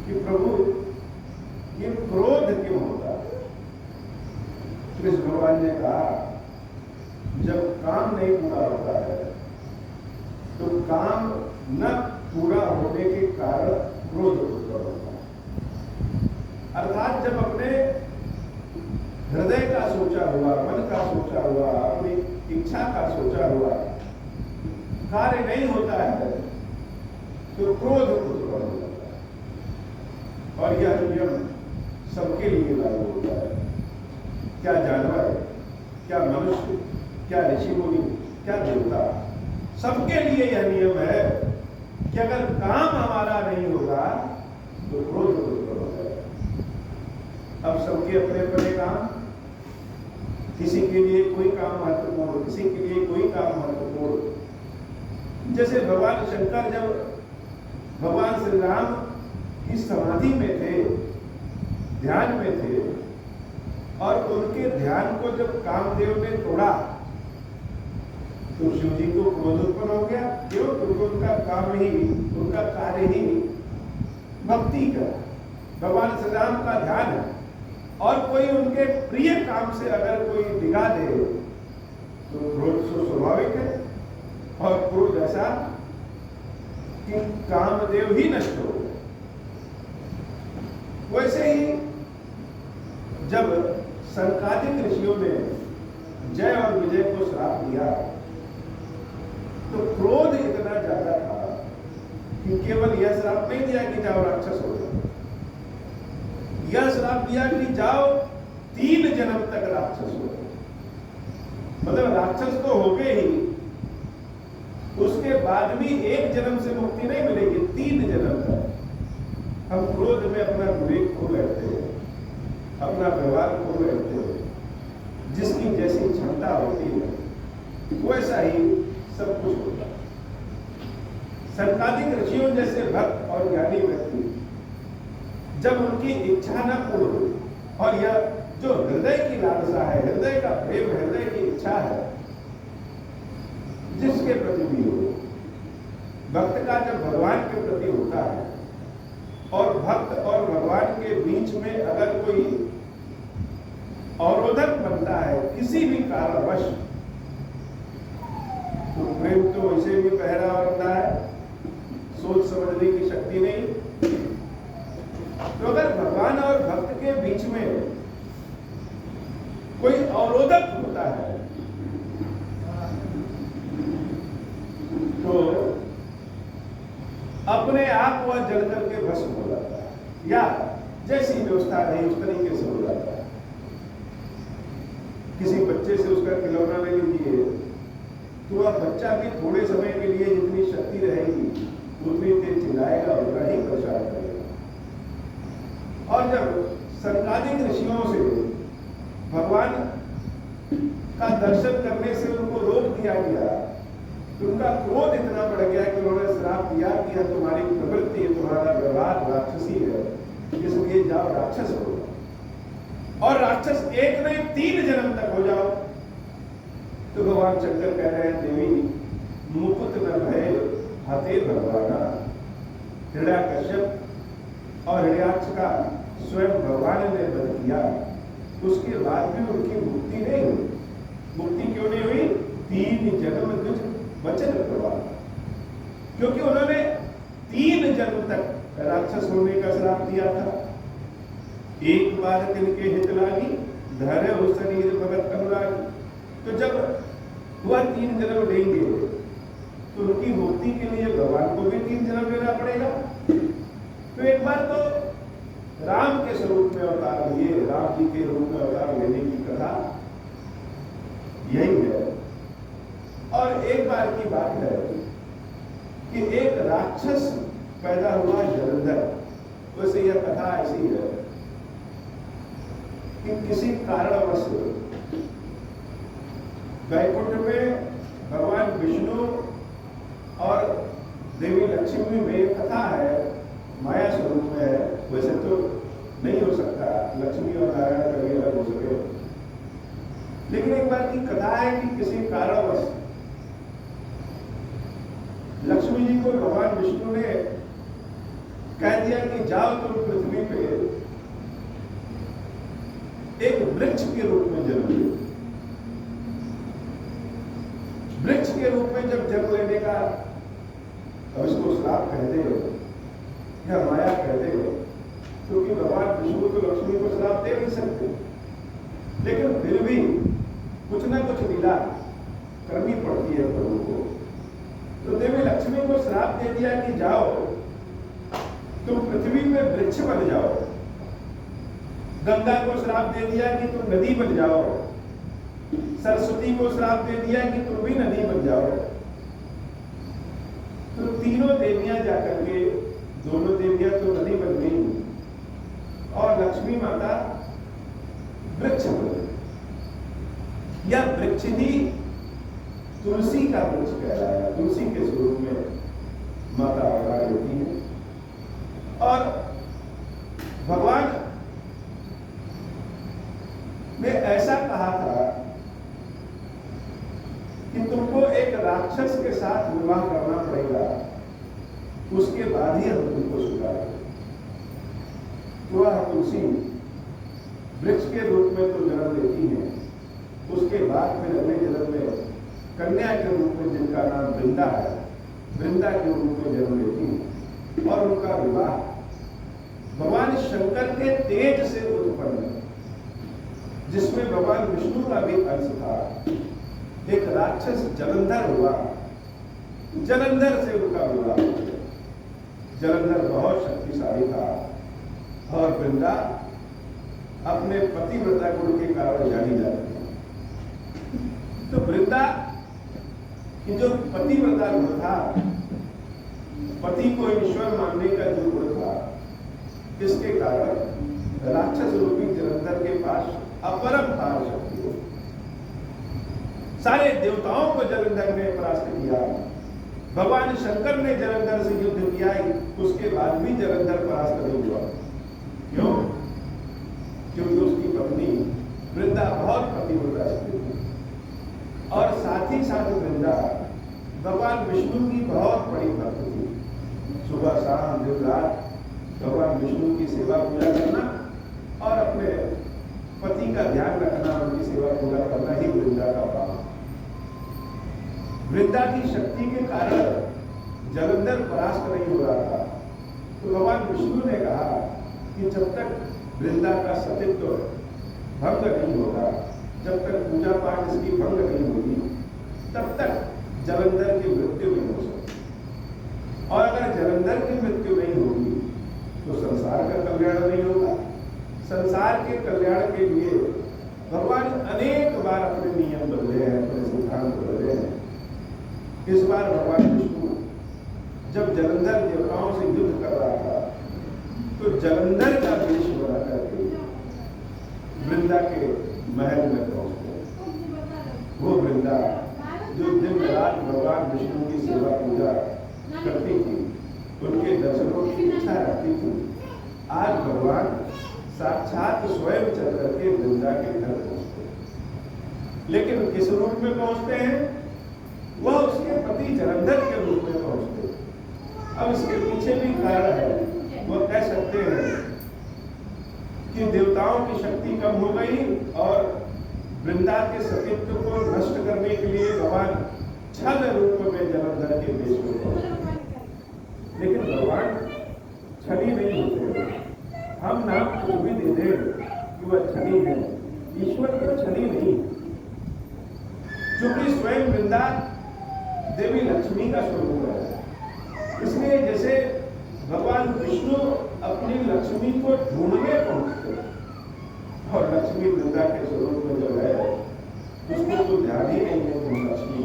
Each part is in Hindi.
कि प्रभु ये क्रोध क्यों होता है। कृष्ण भगवान ने कहा जब काम नहीं पूरा होता है तो काम न पूरा होने के कारण क्रोध उत्पन्न होता है। अर्थात जब अपने हृदय का सोचा हुआ, मन का सोचा हुआ, अपनी इच्छा का सोचा हुआ कार्य नहीं होता है तो क्रोध उत्पन्न होता है। और यह नियम सबके लिए लागू होता है। क्या जानवर, क्या मनुष्य, क्या ऋषि मुनि, क्या देवता, सबके लिए यह नियम है कि अगर काम हमारा नहीं होगा तो क्रोध उत्पन्न हो जाएगा। अब सबके अपने अपने काम, किसी के लिए कोई काम महत्वपूर्ण, किसी के लिए कोई काम महत्वपूर्ण। जैसे भगवान शंकर जब भगवान श्री राम की समाधि में थे, ध्यान में थे, और उनके ध्यान को जब कामदेव ने तोड़ा तो शिव जी को क्रोध उत्पन्न हो गया। क्यों? क्योंकि उनका काम ही, उनका कार्य ही भक्ति का, भगवान श्री राम का ध्यान है, और कोई उनके प्रिय काम से अगर कोई निगाह दे तो क्रोध तो स्वाभाविक है। और क्रोध ऐसा कि कामदेव ही नष्ट हो गए। वैसे ही जब सनकादिक ऋषियों ने जय और विजय को श्राप दिया तो क्रोध इतना ज्यादा था कि केवल यह श्राप नहीं दिया कि जाओ राक्षस हो जाओ, यह श्राप दिया कि जाओ 3 जन्म तक राक्षस हो। मतलब राक्षस तो हो गए ही, उसके बाद भी 1 जन्म से मुक्ति नहीं मिलेगी, 3 जन्म तक। हम क्रोध में अपना विवेक खो बैठते हैं, अपना व्यवहार खो बैठते हैं। जिसकी जैसी क्षमता होती है वैसा ही सब कुछ होता है। सनकादिक ऋषियों जैसे भक्त और ज्ञानी व्यक्ति जब उनकी इच्छा न पूर्ण हुई, और यह जो हृदय की लालसा है, हृदय का प्रेम, हृदय की इच्छा है, जिसके प्रति भी हो, भक्त का जब भगवान के प्रति होता है, और भक्त और भगवान के बीच में अगर कोई अवरोधक बनता है किसी भी कारणवश, तो प्रेम तो वैसे भी पहरा बनता है, सोच समझने की शक्ति नहीं। तो अगर भगवान और भक्त के बीच में कोई अवरोधक होता है तो अपने आप वह जल करके भस्म हो जाता है, या जैसी व्यवस्था रही उस तरीके से हो जाता है। किसी बच्चे से उसका खिलौना ले लीजिए तो वह बच्चा भी थोड़े समय के लिए जितनी शक्ति रहेगी उतनी देर चिल्लाएगा, उतना ही परेशान करेगा। और जब सनकादिक ऋषियों से भगवान का दर्शन करने से उनको रोक दिया गया तो उनका क्रोध इतना बढ़ गया कि उन्होंने श्राप दिया कि यह तुम्हारी प्रवृत्ति, तुम्हारा व्यवहार राक्षसी है, इसलिए जाओ राक्षस हो, और राक्षस 1 नहीं 3 जन्म तक हो जाओ। तो भगवान शंकर कह रहे हैं, देवी मुकुट न भय हते भगवाना। हिरण्याकश्यप और हिरण्याक्ष का स्वयं भगवान ने वध किया, उसके बाद भी उनकी मुक्ति नहीं हुई। मुक्ति क्यों नहीं हुई? 3 जन्म कुछ वचन प्रभाव, क्योंकि उन्होंने 3 जन्म तक राक्षस होने का श्राप दिया था। एक बार तिनके हित लागी, धैर्य हो शरीर भगत अनुरागी। तो जब वह 3 जन्म लेंगे तो उनकी मुक्ति के लिए भगवान को भी 3 जन्म लेना पड़ेगा। तो एक बार तो राम के स्वरूप में अवतार लिए, राम जी के रूप में अवतार लेने की कथा यही है। और एक बार की बात है कि एक राक्षस पैदा हुआ जलंधर। वैसे यह कथा ऐसी है कि किसी कारणवश वैकुंठ में भगवान विष्णु और देवी लक्ष्मी में एक कथा है, माया स्वरूप में है। वैसे तो नहीं हो सकता लक्ष्मी और नारायण कभी अलग हो सके, लेकिन एक बार की कथा है कि किसी कारणवश लक्ष्मी जी को भगवान विष्णु ने कह दिया कि जाओ तुम पृथ्वी पे एक वृक्ष के रूप में जन्म लो। वृक्ष के रूप में जब जन्म लेने का, अब इसको श्राप कहते हो या माया कहते हो, क्योंकि भगवान विष्णु तो लक्ष्मी को श्राप दे नहीं सकते, लेकिन फिर भी कुछ ना कुछ लीला करनी पड़ती है प्रभु को। तो देवी लक्ष्मी को श्राप दे दिया कि जाओ तुम पृथ्वी में वृक्ष बन जाओ। गंगा को श्राप दे दिया कि तुम नदी बन जाओ। सरस्वती को श्राप दे दिया कि तुम भी नदी बन जाओ। तो तीनों देवियां जाकर के, दोनों देवियां तो नदी बन गई और लक्ष्मी माता वृक्ष बन गई। यह वृक्ष ही तुलसी का वृक्ष कहलाया। तुलसी के स्वरूप में माता अवतार होती है। और भगवान ने ऐसा कहा था कि तुमको एक राक्षस के साथ विवाह करना पड़ेगा, उसके बाद ही हम तुमको स्वीकारेंगे। तो वह तुलसी वृक्ष के रूप में तो जन्म लेती है, उसके बाद फिर अगले जन्म में कन्या के रूप में, जिनका नाम वृंदा है, वृंदा के रूप में जन्म लेती है और उनका विवाह भगवान शंकर के तेज से उत्पन्न, जिसमें भगवान विष्णु का भी अंश था, एक राक्षस जलंधर हुआ, जलंधर से उनका विवाह हो गया। जलंधर बहुत शक्तिशाली था और वृंदा अपने पतिव्रता गुण के कारण जानी जाती है। तो वृंदा कि जो पतिव्रता गुण था, पति को ईश्वर मानने का जो गुण था, इसके कारण राक्षस रूपी जलंधर के पास अपरंपार शक्ति हो। सारे देवताओं को जलंधर ने परास्त किया। भगवान शंकर ने जलंधर से युद्ध किया, उसके बाद भी जलंधर परास्त नहीं हुआ। क्यों? क्योंकि उसकी पत्नी वृंदा बहुत पतिव्रता थी और साथ ही साथ वृंदा भगवान विष्णु की बहुत बड़ी भक्त थी। सुबह शाम दिन रात भगवान विष्णु की सेवा पूजा करना और अपने पति का ध्यान रखना, उनकी सेवा पूजा करना ही वृंदा का काम। वृंदा की शक्ति के कारण जलंधर परास्त नहीं हो रहा था। तो भगवान विष्णु ने कहा कि जब तक वृंदा का सतीत्व भंग नहीं होगा, जब तक पूजा पाठ इसकी भंग नहीं होगी, तब तक जलंधर की मृत्यु नहीं हो सकती। और अगर जलंधर की मृत्यु नहीं होगी तो संसार का कल्याण नहीं होगा। संसार के कल्याण के लिए भगवान अनेक बार अपने नियम बदले हैं, अपने सिद्धांत बदले हैं। इस बार भगवान विष्णु जब जलंधर देवताओं से युद्ध कर रहा था, तो जलंधर का वेश बना करके वृंदा के महल में पहुंच गए। वो वृंदा जो दिन रात भगवान विष्णु की सेवा पूजा करती थी, उनके दर्शनों की इच्छा रखती थी, आज भगवान साक्षात स्वयं चल करके वृंदा के घर पहुंचते। लेकिन किस रूप में पहुंचते हैं? वह उसके पति जलंधर के रूप में पहुंचते। अब इसके पीछे भी कारण है। वह कह सकते हैं कि देवताओं की शक्ति कम हो गई और वृंदा के सतीत्व को नष्ट करने के लिए भगवान छल रूप में जलंधर के देश में पहुंचे। लेकिन भगवान छली नहीं होते। हम नाम कुछ भी दे दें कि वह छली है, ईश्वर तो छली नहीं। क्योंकि स्वयं वृंदा देवी लक्ष्मी का स्वरूप है, इसलिए जैसे भगवान विष्णु अपनी लक्ष्मी को ढूंढने पहुंचते और लक्ष्मी वृंदा के स्वरूप में जो है उसको तो ध्यान ही नहीं है कि लक्ष्मी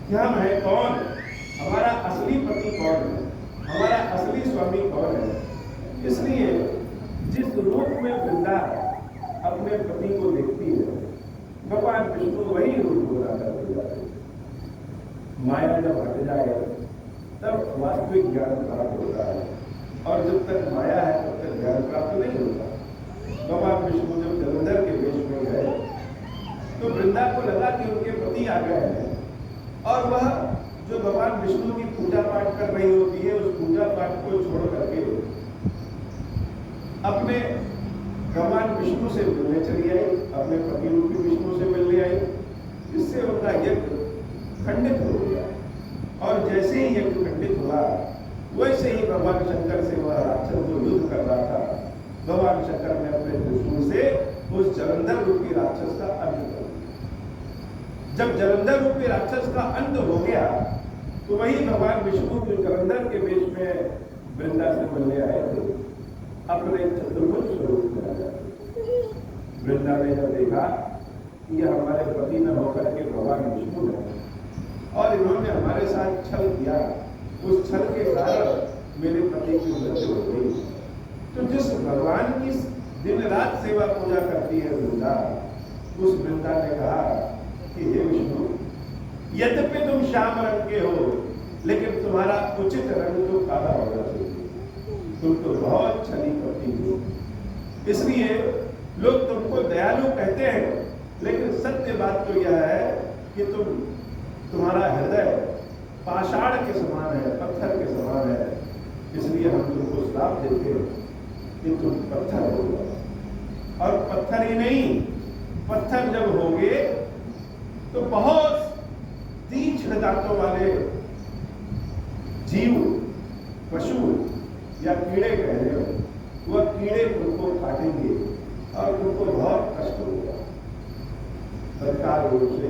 क्या है, कौन हमारा असली पति कौन है, हमारा असली स्वामी कौन है। इसलिए जिस रूप में वृंदा अपने पति को देखती है, भगवान विष्णु वही रूप पूरा करते जाते। माया जब हट जाए तब वास्तविक ज्ञान प्राप्त होता है, और जब तक माया है तब तक ज्ञान प्राप्त नहीं होता। भगवान विष्णु जब जलंधर के वेश में गए तो वृंदा को लगा कि उनके पति आ गए हैं, और वह जो भगवान विष्णु की पूजा पाठ कर रही होती है, उस पूजा पाठ को छोड़ करके अपने भगवान विष्णु से मिलने चली आई, अपने पति रूपी विष्णु से मिलने आई, जिससे उनका यज्ञ खंडित हो गया। और जैसे ही यज्ञ खंडित हुआ, वैसे ही भगवान शंकर से वह राक्षस जो युद्ध कर रहा था, भगवान शंकर ने अपने त्रिशूल से उस जलंधर रूपी राक्षस का अंत कर दिया। जब जलंधर रूपी राक्षस का अंत हो गया, तो वही भगवान विष्णु जो जलंधर के वेश में वृंदा से मिलने आए थे, अपने चतुर्भुज स्वरूप में आ जाते। वृंदा ने जब देखा कि यह हमारे पति न होकर के भगवान विष्णु है और इन्होंने हमारे साथ छल किया, उस छल के कारण मेरे पति की मृत्यु हो गई। तो जिस भगवान की दिन रात सेवा पूजा करती है वृंदा, उस वृंदा ने कहा कि हे विष्णु, यद्यपि तुम श्याम रंग के हो, लेकिन तुम्हारा उचित रंग तो काला होना चाहिए। तुम तो बहुत छली पति हो, इसलिए लोग तुमको दयालु कहते हैं, लेकिन सत्य बात तो यह है कि तुम्हारा हृदय पाषाण के समान है, पत्थर के समान है। इसलिए हम तुमको श्राप देते हैं कि तुम पत्थर हो जाओ। और पत्थर ही नहीं, पत्थर जब होगे तो बहुत तीक्ष्ण दांतों वाले जीव, पशु या कीड़े कह रहे हो, वह कीड़े तुमको काटेंगे और तुमको बहुत कष्ट होगा। तत्काल रूप से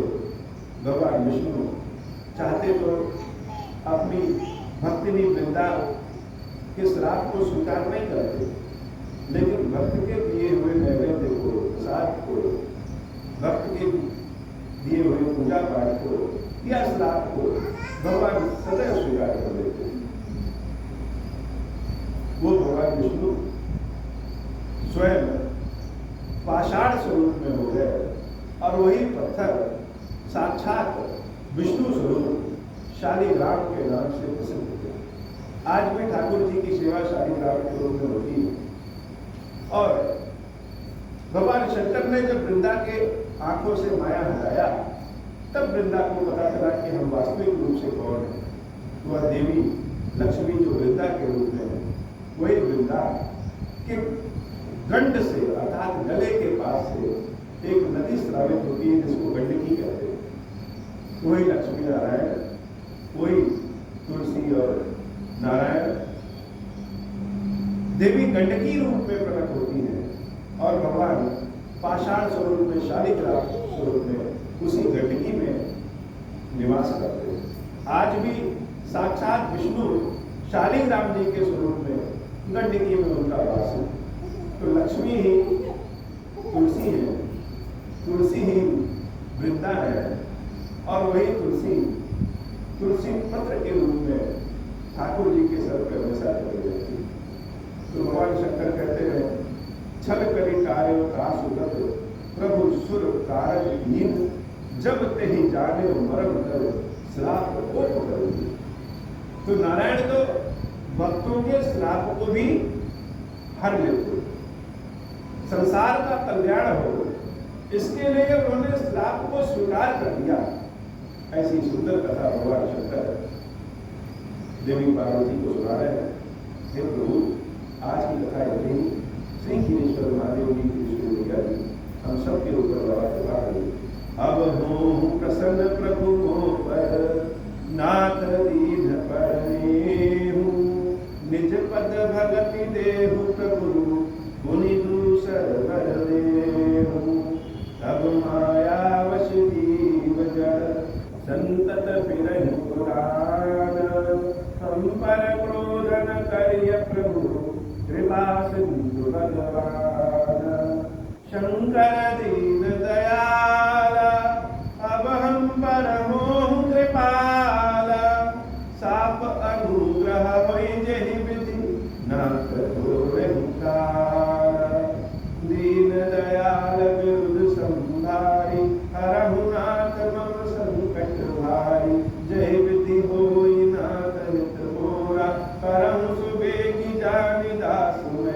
भगवान विष्णु चाहते तो अपनी भक्तिनी वृंदा के श्राप को स्वीकार नहीं करते, लेकिन भक्त के दिए हुए नैवेद्य को, प्रसाद को, भक्त के दिए हुए पूजा पाठ को या श्राप को भगवान सदैव स्वीकार कर लेते हैं। वो भगवान विष्णु स्वयं पाषाण स्वरूप में हो गए और वही पत्थर साक्षात विष्णु स्वरूप शालिग्राम के नाम से प्रसिद्ध थे। आज भी ठाकुर जी की सेवा शालिग्राम के रूप में होती है। और भगवान शंकर ने जब वृंदा के आंखों से माया हटाया, तब वृंदा को पता चला कि हम वास्तविक रूप से कौन है। वह देवी लक्ष्मी जो वृंदा के रूप में है, वही वृंदा के गंड से अर्थात गले के पास से एक नदी स्रावित होती है, जिसको गंडकी कहते हैं। वही लक्ष्मी नारायण, वही तुलसी और नारायण देवी गंडकी रूप में प्रकट होती है और भगवान पाषाण स्वरूप में, शालिग्राम स्वरूप में उसी गंडकी में निवास करते हैं। आज भी साक्षात विष्णु शालिग्राम जी के स्वरूप में गंडकी में उनका वास है। तो लक्ष्मी ही तुलसी है, तुलसी ही वृंदा है और वही तुलसी पत्र के रूप में ठाकुर जी के सर पर हमेशा चली रहती है। तो भगवान शंकर कहते हैं, छल करी कार्य का सुगत प्रभु सुर कारज हीन, जब ते ही जाने मरम कर श्राप को करेंगे। तो नारायण तो भक्तों के श्राप को भी हर लेते, संसार का कल्याण हो, इसके लिए उन्होंने श्राप को स्वीकार कर दिया। ऐसी सुंदर कथा भगवान शंकर देवी पार्वती को सुना रहे हैं। हे प्रभु, आज की कथा यही श्री खीरेश्वर महादेव जी की शुरू जी हम सबके ऊपर बड़ा कृपा करें। अब हो प्रसन्न प्रभु को पर नाथ दीन परनेहु, निज पद भगति देहु प्रभु मुनि दूसर बर देहु। तब माया वश जीव जड़ संतत फिरहि पुराण, हम पर क्रोध न करिय प्रभु कृपा सिंधु भगवान। शंकर दीन दयाला अब हम पर